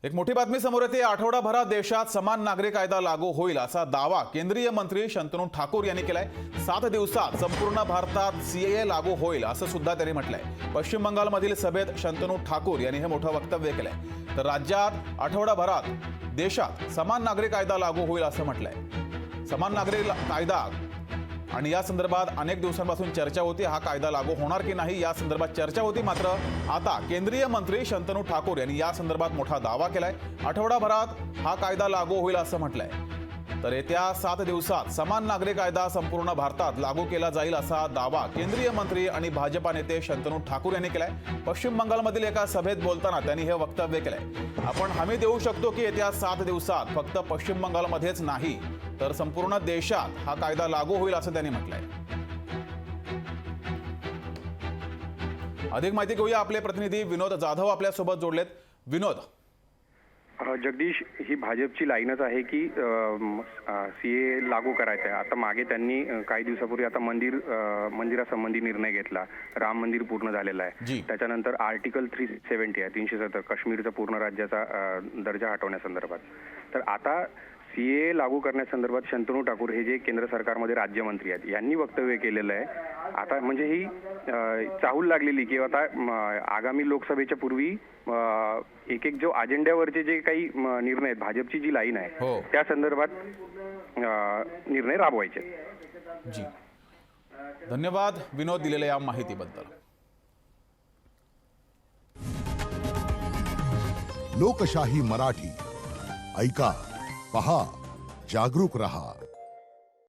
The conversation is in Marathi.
एक मोठी बातमी समोर येते। आठवडाभरात देशात समान नागरी कायदा लागू होईल असा दावा केंद्रीय मंत्री शंतनू ठाकूर यांनी केलाय। 7 दिवसात संपूर्ण भारतात सीएए लागू होईल असं सुद्धा त्यांनी म्हटलंय। पश्चिम बंगालमधील सभेत शंतनू ठाकूर यांनी हे मोठं वक्तव्य केलंय। तर राज्यात आठवडाभरात देशात समान नागरी कायदा लागू होईल असं म्हटलंय। समान नागरी कायदा आणि या संदर्भात अनेक दिवसांपासून चर्चा होती। हा कायदा लागू होणार की नाही या संदर्भात चर्चा होती। मात्र आता केंद्रीय मंत्री शंतनू ठाकूर यांनी या संदर्भात मोठा दावा केलाय। आठवडाभरात हा कायदा लागू होईल असं म्हटलंय। तर येत्या 7 दिवसात समान नागरी कायदा संपूर्ण भारतात लागू केला जाईल असा दावा केंद्रीय मंत्री आणि भाजपा नेते शंतनू ठाकूर यांनी केलाय। पश्चिम बंगालमधील एका सभेत बोलताना त्यांनी हे वक्तव्य केलंय। आपण हमी देऊ शकतो की येत्या 7 दिवसात फक्त पश्चिम बंगालमध्येच नाही तर संपूर्ण देशात हा कायदा लागू होईल असं त्यांनी म्हटलंय। अधिक माहिती घेऊया। आपले प्रतिनिधी विनोद जाधव आपल्या सोबत जोडलेत। विनोद, जगदीश, ही भाजपची लाईनच आहे की सीए लागू करायचं आहे। आता मागे त्यांनी काही दिवसापूर्वी आता मंदिरासंबंधी निर्णय घेतला। राम मंदिर पूर्ण झालेलं आहे। त्याच्यानंतर आर्टिकल 370 आहे, 370 काश्मीरचा पूर्ण राज्याचा दर्जा हटवण्यासंदर्भात। तर आता सीए लागू करण्यासंदर्भात शंतनू ठाकूर हे जे केंद्र सरकारमध्ये राज्यमंत्री आहेत यांनी वक्तव्य केलेलं आहे। आता म्हणजे ही चाहूल लागलेली की आता आगामी लोकसभेच्या पूर्वी एक जो अजेंड्यावरचे जे काही निर्णय आहेत, भाजपची जी लाईन आहे त्या संदर्भात निर्णय राबवायचे। जी, धन्यवाद विनोद दिलेल्या या माहितीबद्दल। लोकशाही मराठी ऐका, पहा, जागरूक रहा।